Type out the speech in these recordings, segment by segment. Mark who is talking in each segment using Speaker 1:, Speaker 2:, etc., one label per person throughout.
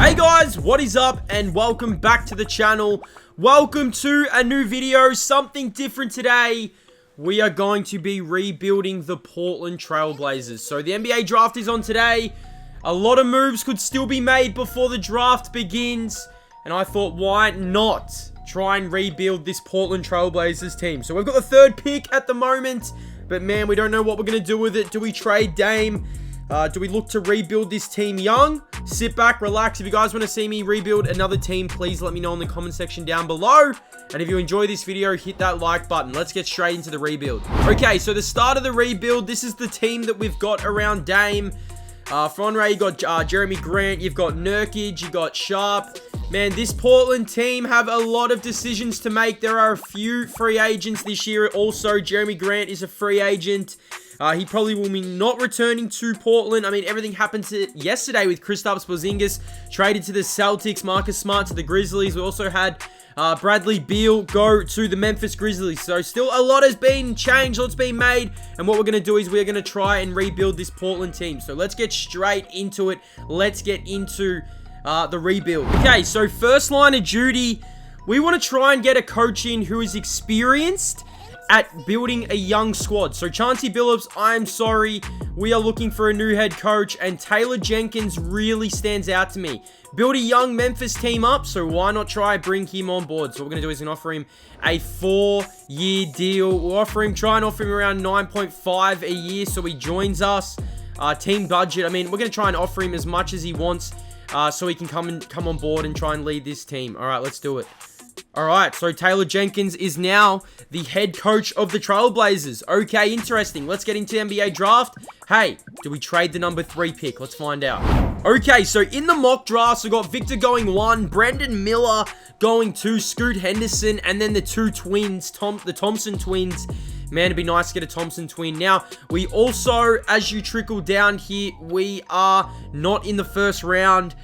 Speaker 1: Hey guys, what is up and welcome back to the channel. Welcome to a new video, something different today. We are going to be rebuilding the Portland Trail Blazers. So the NBA draft is on today. A lot of moves could still be made before the draft begins. And I thought, why not try and rebuild this Portland Trail Blazers team? So we've got the third pick at the moment. But man, we don't know what we're going to do with it. Do we trade Dame? Do we look to rebuild this team young? Sit back, relax. If you guys want to see me rebuild another team, please let me know in the comment section down below. And if you enjoy this video, hit that like button. Let's get straight into the rebuild. Okay, so the start of the rebuild, this is the team that we've got around Dame. Fonray, you got Jeremy Grant, you've got Nurkic, you got Sharp. Man, this Portland team have a lot of decisions to make. There are a few free agents this year. Also, Jeremy Grant is a free agent. He probably will be not returning to Portland. I mean, everything happened yesterday with Kristaps Porzingis traded to the Celtics, Marcus Smart to the Grizzlies. We also had Bradley Beal go to the Memphis Grizzlies. So still a lot has been changed, lots been made. And what we're going to do is we're going to try and rebuild this Portland team. So let's get straight into it. Let's get into the rebuild. Okay, so first line of duty, we want to try and get a coach in who is experienced at building a young squad. So Chauncey Billups, I'm sorry, we are looking for a new head coach, and Taylor Jenkins really stands out to me. Build a young Memphis team up, so why not try bring him on board? So what we're going to do is we're going to offer him a 4-year deal. We'll try and offer him around 9.5 a year so he joins us. Team budget, I mean, we're going to try and offer him as much as he wants so he can come on board and try and lead this team. All right, let's do it. Alright, so Taylor Jenkins is now the head coach of the Trailblazers. Okay, interesting. Let's get into NBA draft. Hey, do we trade the number 3 pick? Let's find out. Okay, so in the mock drafts, we got Victor going 1, Brandon Miller going 2, Scoot Henderson, and then the 2 twins, the Thompson twins. Man, it'd be nice to get a Thompson twin. Now, we also, as you trickle down here, we are not in the first round.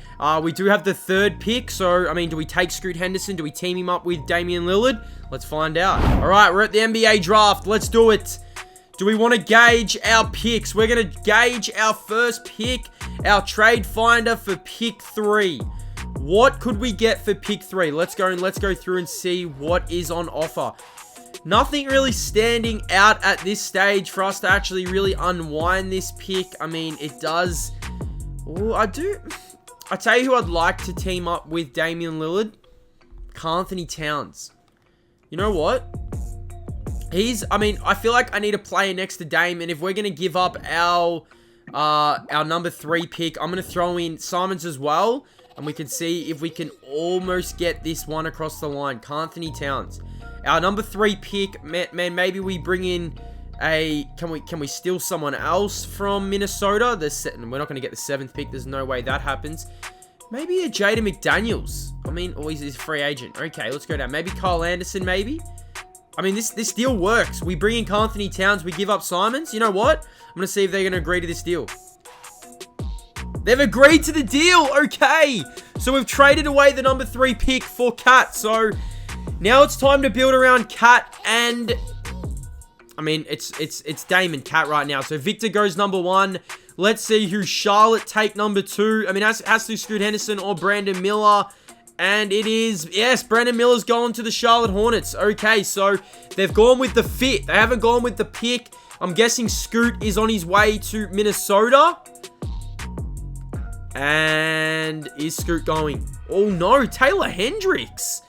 Speaker 1: We do have the 3rd pick. So, I mean, do we take Scoot Henderson? Do we team him up with Damian Lillard? Let's find out. All right, we're at the NBA draft. Let's do it. Do we want to gauge our picks? We're going to gauge our first pick, our trade finder for pick 3. What could we get for pick 3? Let's go through and see what is on offer. Nothing really standing out at this stage for us to actually really unwind this pick. I mean, it does... Oh, I tell you who I'd like to team up with Damian Lillard. Karl-Anthony Towns. You know what? I mean, I feel like I need a player next to Dame, and if we're going to give up our number 3 pick, I'm going to throw in Simons as well, and we can see if we can almost get this one across the line. Karl-Anthony Towns. Our number 3 pick, man, maybe we bring in a... Can we steal someone else from Minnesota? We're not going to get the 7th pick. There's no way that happens. Maybe a Jaden McDaniels. I mean, he's a free agent. Okay, let's go down. Maybe Kyle Anderson, maybe? I mean, this deal works. We bring in Karl-Anthony Towns. We give up Simons. You know what? I'm going to see if they're going to agree to this deal. They've agreed to the deal. Okay. So we've traded away the number 3 pick for Cat. So... now it's time to build around Cat, and I mean, it's Dame and Cat right now. So Victor goes number 1. Let's see who Charlotte take number 2. I mean, has to Scoot Henderson or Brandon Miller. And it is, yes, Brandon Miller's going to the Charlotte Hornets. Okay, so they've gone with the fit. They haven't gone with the pick. I'm guessing Scoot is on his way to Minnesota. And is Scoot going? Oh no, Taylor Hendricks.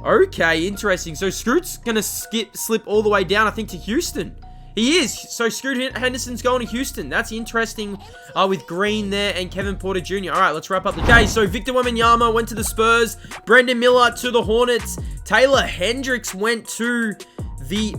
Speaker 1: Okay, interesting. So Scoot's going to slip all the way down, I think, to Houston. He is. So Scoot Henderson's going to Houston. That's interesting with Green there and Kevin Porter Jr. All right, let's wrap up the... Okay, so Victor Wembanyama went to the Spurs. Brandon Miller to the Hornets. Taylor Hendricks went to the...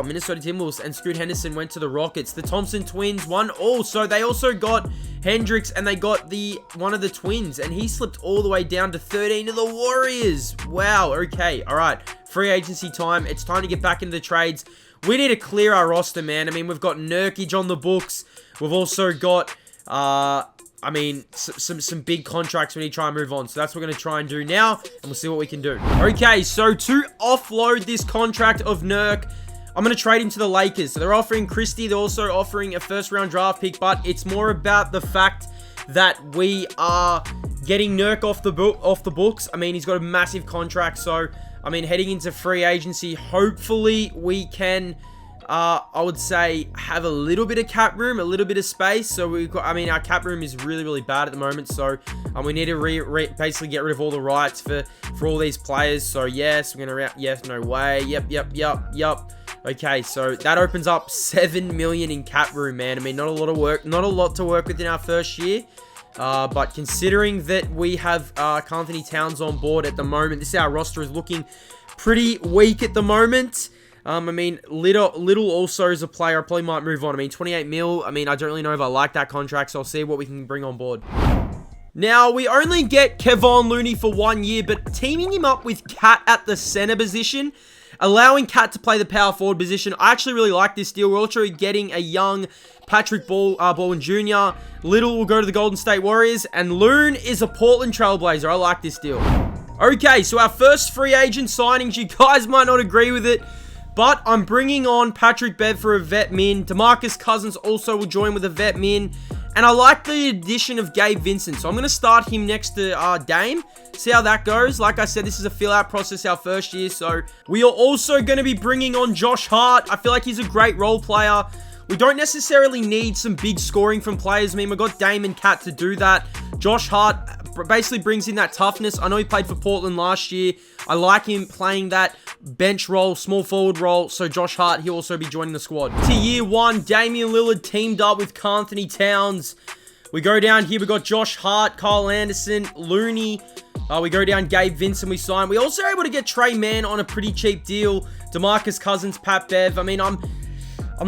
Speaker 1: Minnesota Timberwolves. And Scoot Henderson went to the Rockets. The Thompson twins won all. So they also got Hendricks and they got one of the twins. And he slipped all the way down to 13 to the Warriors. Wow, okay. All right, free agency time. It's time to get back into the trades. We need to clear our roster, man. I mean, we've got Nurkic on the books. We've also got, I mean, some big contracts we need to try and move on. So that's what we're going to try and do now, and we'll see what we can do. Okay, so to offload this contract of Nurk, I'm going to trade him to the Lakers. So they're offering Christie. They're also offering a first-round draft pick, but it's more about the fact that we are getting Nurk off the books. I mean, he's got a massive contract, so I mean, heading into free agency, hopefully we can, I would say, have a little bit of cap room, a little bit of space. So we've got, I mean, our cap room is really, really bad at the moment. So we need to basically get rid of all the rights for all these players. So yes, we're gonna yes, no way. Yep. Okay, so that opens up 7 million in cap room, man. I mean, not a lot of work, not a lot to work with in our first year. But considering that we have Anthony Towns on board at the moment, this our roster is looking pretty weak at the moment. I mean, Little also is a player I probably might move on. I mean, 28 mil. I mean, I don't really know if I like that contract, so I'll see what we can bring on board. Now, we only get Kevon Looney for 1 year, but teaming him up with Cat at the center position, allowing Cat to play the power forward position, I actually really like this deal. We're also getting a young Patrick Baldwin Jr. Little will go to the Golden State Warriors, and Loon is a Portland Trailblazer. I like this deal. Okay, so our first free agent signings, you guys might not agree with it, but I'm bringing on Patrick Bev for a vet min. DeMarcus Cousins also will join with a vet min. And I like the addition of Gabe Vincent. So I'm going to start him next to Dame. See how that goes. Like I said, this is a fill-out process our first year. So we are also going to be bringing on Josh Hart. I feel like he's a great role player. We don't necessarily need some big scoring from players. I mean, we've got Dame and Cat to do that. Josh Hart basically brings in that toughness. I know he played for Portland last year. I like him playing that bench role, small forward role. So Josh Hart, he'll also be joining the squad. To year one, Damian Lillard teamed up with Anthony Towns. We go down here, we got Josh Hart, Kyle Anderson, Looney. We go down Gabe Vincent, we signed. We also are able to get Trey Mann on a pretty cheap deal. DeMarcus Cousins, Pat Bev. I mean, I'm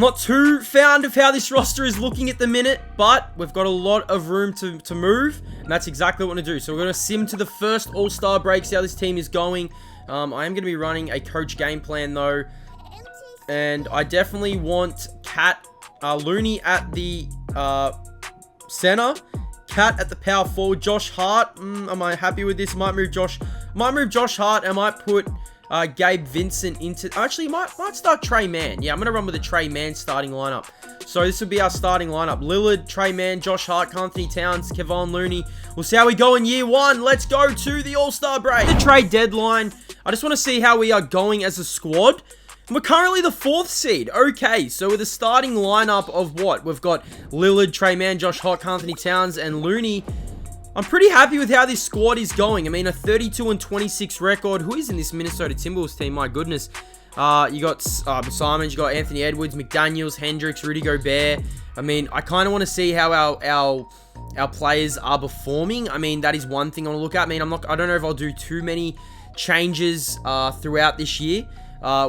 Speaker 1: not too fond of how this roster is looking at the minute, but we've got a lot of room to move, and that's exactly what we're going to do. So we're going to sim to the first All-Star break, see how this team is going. I am going to be running a coach game plan, though, and I definitely want Looney at the center, Cat at the power forward, Josh Hart. Am I happy with this? Might move Josh Hart. I might put Gabe Vincent into... Actually, might start Trey Mann. Yeah, I'm going to run with a Trey Mann starting lineup. So this will be our starting lineup. Lillard, Trey Mann, Josh Hart, Anthony Towns, Kevon Looney. We'll see how we go in year one. Let's go to the All-Star break. The trade deadline. I just want to see how we are going as a squad. We're currently the 4th seed. Okay, so with a starting lineup of what? We've got Lillard, Trey Mann, Josh Hart, Anthony Towns, and Looney. I'm pretty happy with how this squad is going. I mean, a 32-26 record. Who is in this Minnesota Timberwolves team? My goodness. You got Simons, you got Anthony Edwards, McDaniels, Hendricks, Rudy Gobert. I mean, I kind of want to see how our players are performing. I mean, that is one thing I want to look at. I mean, I don't know if I'll do too many changes throughout this year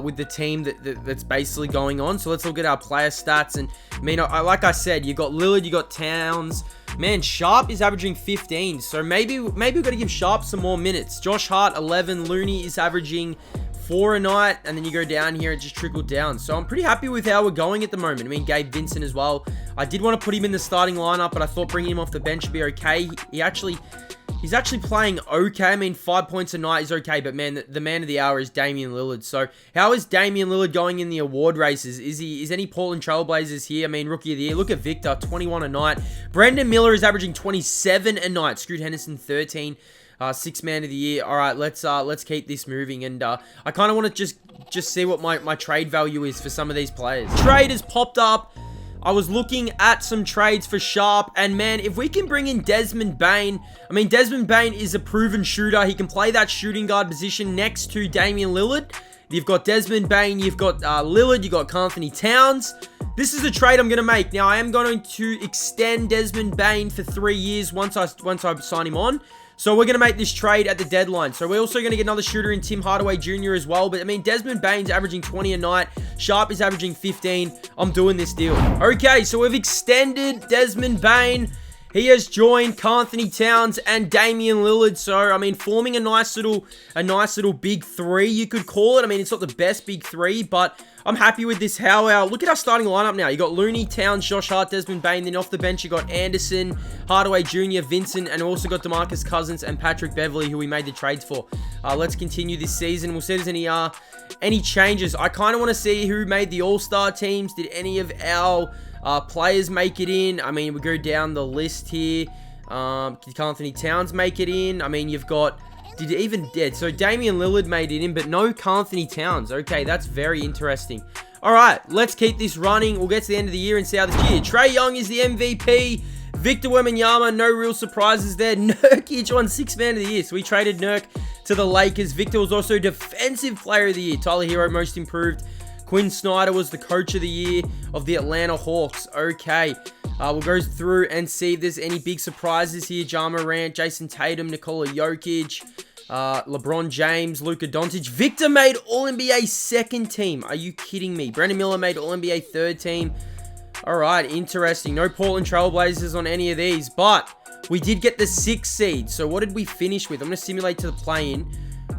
Speaker 1: with the team that's basically going on. So let's look at our player stats. And I mean, like I said, you got Lillard, you got Towns. Man, Sharp is averaging 15, so maybe we've got to give Sharp some more minutes. Josh Hart, 11. Looney is averaging 4 a night, and then you go down here, it just trickled down. So I'm pretty happy with how we're going at the moment. I mean, Gabe Vincent as well. I did want to put him in the starting lineup, but I thought bringing him off the bench would be okay. He's actually playing okay. I mean, 5 points a night is okay, but man, the man of the hour is Damian Lillard. So how is Damian Lillard going in the award races? Is any Portland Trailblazers here? I mean, Rookie of the Year. Look at Victor, 21 a night. Brandon Miller is averaging 27 a night. Scoot Henderson, 13. 6th man of the year. All right, let's keep this moving. And I kind of want to just see what my trade value is for some of these players. Trade has popped up. I was looking at some trades for Sharp, and man, if we can bring in Desmond Bane, I mean, Desmond Bane is a proven shooter. He can play that shooting guard position next to Damian Lillard. You've got Desmond Bane, you've got Lillard, you've got Anthony Towns. This is a trade I'm going to make. Now, I am going to extend Desmond Bane for 3 years once I sign him on. So we're going to make this trade at the deadline. So we're also going to get another shooter in Tim Hardaway Jr. as well. But I mean, Desmond Bane's averaging 20 a night. Sharp is averaging 15. I'm doing this deal. Okay, so we've extended Desmond Bane. He has joined Anthony Towns and Damian Lillard. So, I mean, forming a nice little big three, you could call it. I mean, it's not the best big three, but I'm happy with this. Look at our starting lineup now. You got Looney, Towns, Josh Hart, Desmond Bane. Then off the bench, you got Anderson, Hardaway Jr., Vincent, and also got DeMarcus Cousins and Patrick Beverley, who we made the trades for. Let's continue this season. We'll see if there's any changes. I kind of want to see who made the All-Star teams. Did any of our players make it in? I mean, we go down the list here. Did Anthony Towns make it in? I mean, you've got... Did it even... Yeah, so Damian Lillard made it in, but no Anthony Towns. Okay, that's very interesting. Alright, let's keep this running. We'll get to the end of the year and see how this year. Trae Young is the MVP. Victor Wembanyama, no real surprises there. Nurkic won 6th Man of the Year. So we traded Nurk to the Lakers. Victor was also Defensive Player of the Year. Tyler Hero, Most Improved. Quinn Snyder was the Coach of the Year of the Atlanta Hawks. Okay. We'll go through and see if there's any big surprises here. Ja Morant, Jason Tatum, Nikola Jokic, LeBron James, Luka Doncic. Victor made All-NBA second team. Are you kidding me? Brandon Miller made All-NBA third team. Alright, interesting. No Portland Trailblazers on any of these, but we did get the 6th seed. So what did we finish with? I'm going to simulate to the play-in.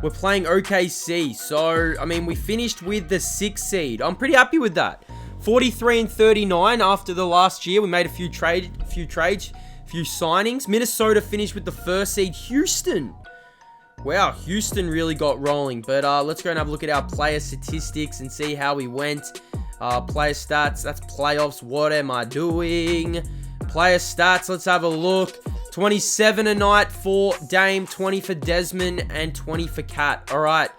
Speaker 1: We're playing OKC. So, I mean, we finished with the 6th seed. I'm pretty happy with that. 43 and 39 after the last year. We made a few trades, few signings. Minnesota finished with the 1st seed. Houston. Wow, Houston really got rolling. But let's go and have a look at our player statistics and see how we went. Player stats, that's playoffs. What am I doing? Player stats, let's have a look. 27 a night for Dame, 20 for Desmond, and 20 for Cat. Alright,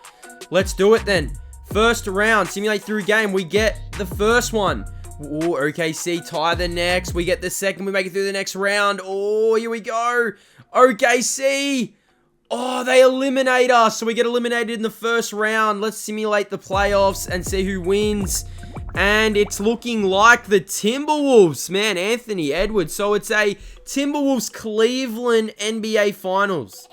Speaker 1: let's do it then. First round, simulate through game. We get the first one. Ooh, OKC tie the next. We get the second. We make it through the next round. Oh, here we go. OKC. Oh, they eliminate us. So we get eliminated in the first round. Let's simulate the playoffs and see who wins. And it's looking like the Timberwolves. Man, Anthony Edwards. So it's a Timberwolves Cleveland NBA Finals.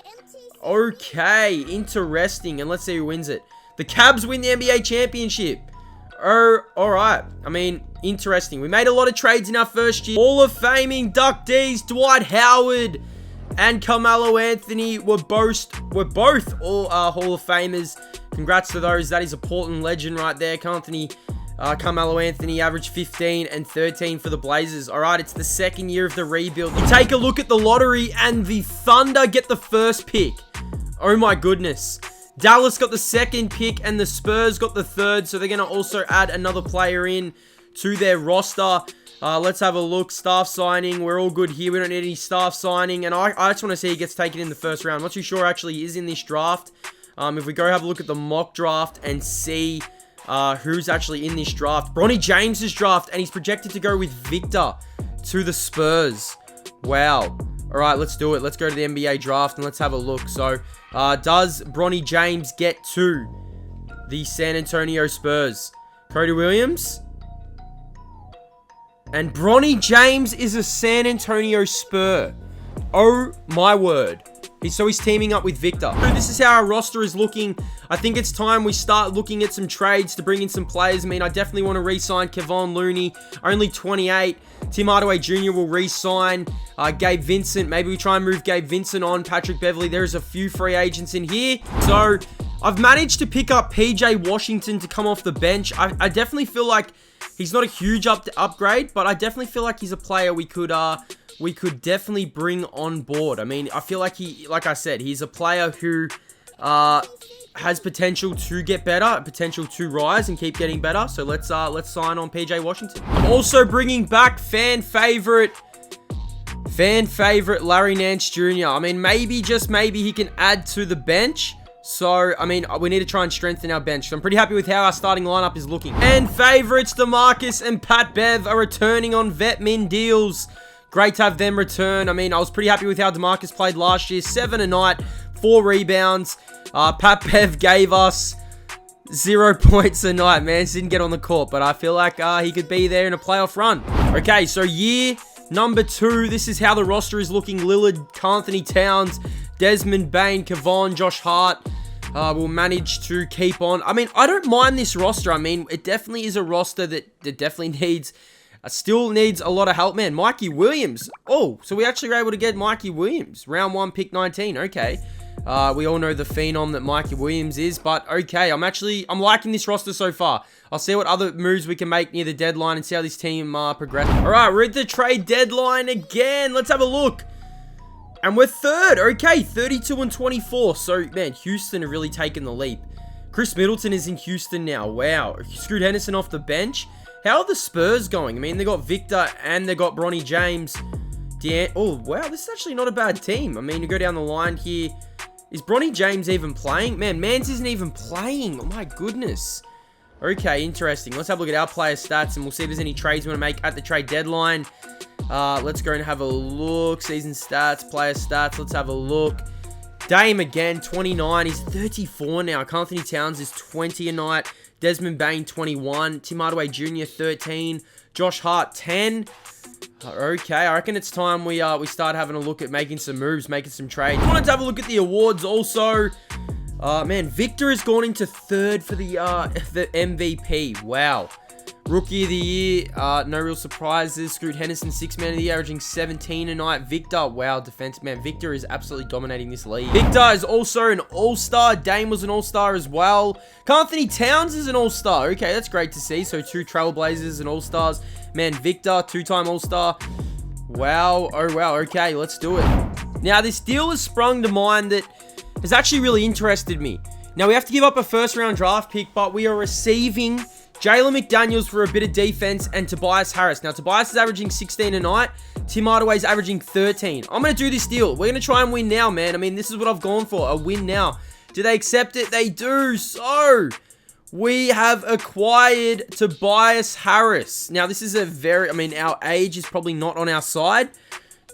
Speaker 1: Okay, interesting. And let's see who wins it. The Cavs win the NBA Championship. Oh, alright. I mean, interesting. We made a lot of trades in our first year. Hall of Faming inductees, Dwight Howard and Carmelo Anthony were both all Hall of Famers. Congrats to those. That is a Portland legend right there. Carmelo Anthony averaged 15 and 13 for the Blazers. Alright, it's the second year of the rebuild. You take a look at the lottery and the Thunder get the first pick. Oh my goodness. Dallas got the second pick and the Spurs got the third. So they're going to also add another player in to their roster. Let's have a look. Staff signing. We're all good here. We don't need any staff signing. And I just want to see who gets taken in the first round. I'm not too sure actually he is in this draft. If we go have a look at the mock draft and see who's actually in this draft. Bronny James's draft. And he's projected to go with Victor to the Spurs. Wow. Alright, let's do it. Let's go to the NBA draft and let's have a look. So, does Bronny James get to the San Antonio Spurs? Cody Williams? And Bronny James is a San Antonio Spur. Oh my word. So he's teaming up with Victor. So this is how our roster is looking. I think it's time we start looking at some trades to bring in some players. I mean, I definitely want to re-sign Kevon Looney. Only 28. Tim Hardaway Jr. will re-sign. Gabe Vincent. Maybe we try and move Gabe Vincent on. Patrick Beverly. There's a few free agents in here. So I've managed to pick up PJ Washington to come off the bench. I definitely feel like he's not a huge upgrade, but I definitely feel like he's a player we could definitely bring on board. I mean, I feel like like I said, he's a player who has potential to get better, potential to rise and keep getting better. So let's sign on PJ Washington. Also bringing back fan favorite Larry Nance Jr. I mean, maybe, just maybe, he can add to the bench. So, I mean, we need to try and strengthen our bench. So I'm pretty happy with how our starting lineup is looking. And favorites, DeMarcus and Pat Bev are returning on vet min deals. Great to have them return. I mean, I was pretty happy with how DeMarcus played last year. 7 a night, 4 rebounds. Pat Bev gave us 0 points a night, man. Didn't get on the court, but I feel like he could be there in a playoff run. Okay, so year number 2. This is how the roster is looking. Lillard, Anthony Towns, Desmond Bane, Kevon, Josh Hart. Will manage to keep on. I mean, I don't mind this roster. I mean, it definitely is a roster that definitely needs... still needs a lot of help, man. Mikey Williams. Oh, so we actually were able to get Mikey Williams. Round 1, pick 19. Okay. We all know the phenom that Mikey Williams is, but okay. I'm liking this roster so far. I'll see what other moves we can make near the deadline and see how this team progresses. All right, we're at the trade deadline again. Let's have a look. And we're third. Okay, 32 and 24. So, man, Houston have really taken the leap. Chris Middleton is in Houston now. Wow. Scoot Henderson off the bench. How are the Spurs going? I mean, they got Victor and they got Bronny James. Oh, wow, this is actually not a bad team. I mean, you go down the line here. Is Bronny James even playing? Man, Mans isn't even playing. Oh, my goodness. Okay, interesting. Let's have a look at our player stats, and we'll see if there's any trades we want to make at the trade deadline. Let's go and have a look. Season stats, player stats. Let's have a look. Dame again, 29. He's 34 now. Anthony Towns is 20 a night. Desmond Bain, 21. Tim Hardaway Jr., 13. Josh Hart, 10. Okay, I reckon it's time we start having a look at making some moves, making some trades. I wanted to have a look at the awards also. Man, Victor has gone into third for the MVP. Wow. Rookie of the year, no real surprises. Scoot Henderson, 6th man of the year, averaging 17 a night. Victor, wow, defensive man. Victor is absolutely dominating this league. Victor is also an all-star. Dame was an all-star as well. Anthony Towns is an all-star. Okay, that's great to see. So 2 Trailblazers and all-stars. Man, Victor, 2-time all-star. Wow, oh wow, okay, let's do it. Now, this deal has sprung to mind that has actually really interested me. Now, we have to give up a first-round draft pick, but we are receiving Jalen McDaniels for a bit of defense and Tobias Harris. Now, Tobias is averaging 16 a night. Tim Hardaway is averaging 13. I'm going to do this deal. We're going to try and win now, man. I mean, this is what I've gone for, a win now. Do they accept it? They do. So, we have acquired Tobias Harris. Now, this is a very, I mean, our age is probably not on our side.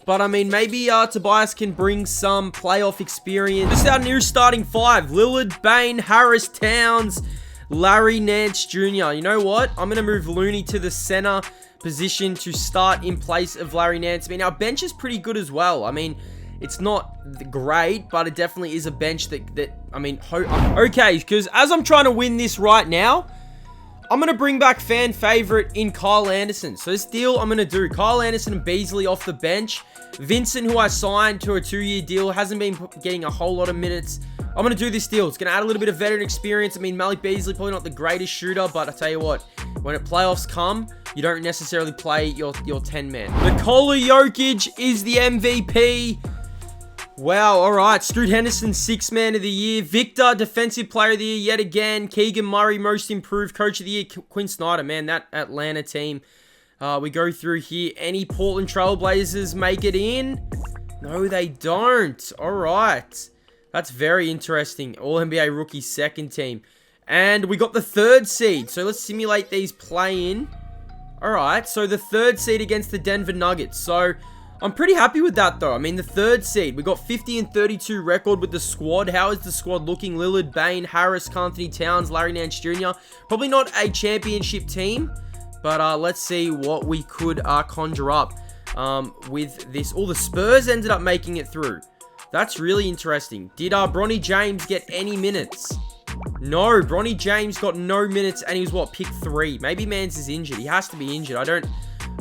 Speaker 1: But, I mean, maybe Tobias can bring some playoff experience. This is our new starting 5. Lillard, Bain, Harris, Towns, Larry Nance Jr. You know what? I'm going to move Looney to the center position to start in place of Larry Nance. I mean, our bench is pretty good as well. I mean, it's not great, but it definitely is a bench that I mean, okay, because as I'm trying to win this right now, I'm going to bring back fan favorite in Kyle Anderson. So this deal I'm going to do, Kyle Anderson and Beasley off the bench. Vincent, who I signed to a 2-year deal, hasn't been getting a whole lot of minutes. I'm going to do this deal. It's going to add a little bit of veteran experience. I mean, Malik Beasley, probably not the greatest shooter, but I tell you what, when playoffs come, you don't necessarily play your 10-man. Nikola Jokic is the MVP. Wow, all right. Scoot Henderson, 6th man of the year. Victor, defensive player of the year yet again. Keegan Murray, most improved coach of the year. Quinn Snyder, man, that Atlanta team. We go through here. Any Portland Trailblazers make it in? No, they don't. All right. That's very interesting. All-NBA rookie 2nd team. And we got the 3rd seed. So let's simulate these play-in. Alright, so the 3rd seed against the Denver Nuggets. So I'm pretty happy with that, though. I mean, the 3rd seed. We got 50-32 record with the squad. How is the squad looking? Lillard, Bain, Harris, Anthony Towns, Larry Nance Jr. Probably not a championship team. But let's see what we could conjure up with this. Oh, the Spurs ended up making it through. That's really interesting. Did Bronny James get any minutes? No, Bronny James got no minutes, and he was what, pick 3. Maybe Mans is injured. He has to be injured. I don't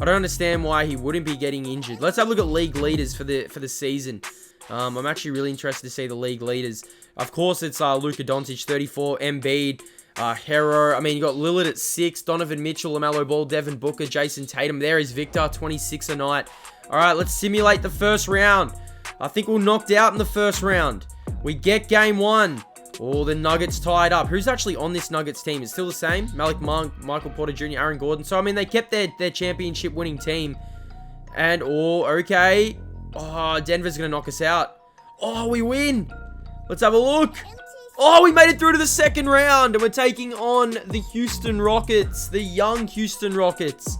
Speaker 1: understand why he wouldn't be getting injured. Let's have a look at league leaders for the season. I'm actually really interested to see the league leaders. Of course, it's Luka Doncic, 34, Embiid, Hero. I mean, you got Lillard at 6, Donovan Mitchell, LaMelo Ball, Devin Booker, Jason Tatum. There is Victor, 26 a night. All right, let's simulate the first round. I think we're knocked out in the first round. We get game 1. Oh, the Nuggets tied up. Who's actually on this Nuggets team? It's still the same. Malik Monk, Michael Porter Jr., Aaron Gordon. So, I mean, they kept their championship winning team. And, oh, okay. Oh, Denver's going to knock us out. Oh, we win. Let's have a look. Oh, we made it through to the 2nd round. And we're taking on the Houston Rockets. The young Houston Rockets.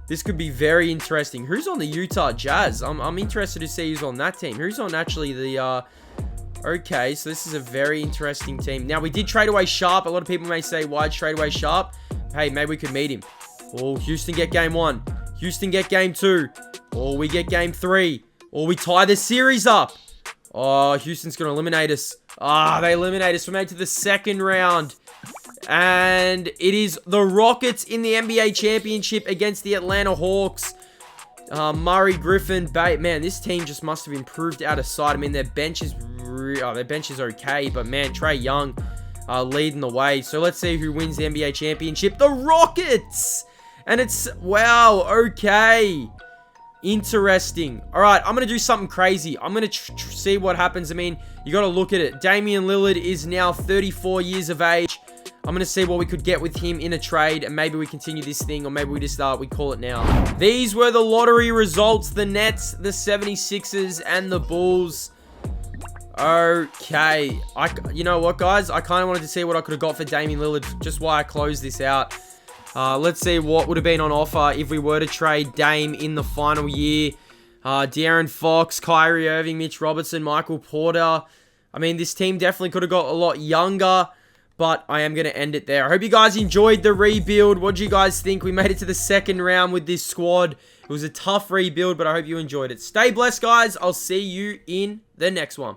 Speaker 1: This could be very interesting. Who's on the Utah Jazz? I'm interested to see who's on that team. Who's on actually the... Okay, so this is a very interesting team. Now, we did trade away Sharp. A lot of people may say, why trade away Sharp? Hey, maybe we could meet him. Oh, Houston get game 1. Houston get game 2. Or we get game 3. Or we tie the series up. Oh, Houston's going to eliminate us. They eliminate us. We made it to the 2nd round. And it is the Rockets in the NBA Championship against the Atlanta Hawks. Murray, Griffin, man, this team just must have improved out of sight. I mean, their bench is okay, but man, Trae Young leading the way. So let's see who wins the NBA Championship. The Rockets! And it's, wow, okay. Interesting. All right, I'm going to do something crazy. I'm going to see what happens. I mean, you got to look at it. Damian Lillard is now 34 years of age. I'm going to see what we could get with him in a trade, and maybe we continue this thing, or maybe we just we call it now. These were the lottery results. The Nets, the 76ers, and the Bulls. Okay. You know what, guys? I kind of wanted to see what I could have got for Damian Lillard, just why I closed this out. Let's see what would have been on offer if we were to trade Dame in the final year. De'Aaron Fox, Kyrie Irving, Mitch Robertson, Michael Porter. I mean, this team definitely could have got a lot younger, but I am going to end it there. I hope you guys enjoyed the rebuild. What do you guys think? We made it to the second round with this squad. It was a tough rebuild, but I hope you enjoyed it. Stay blessed, guys. I'll see you in the next one.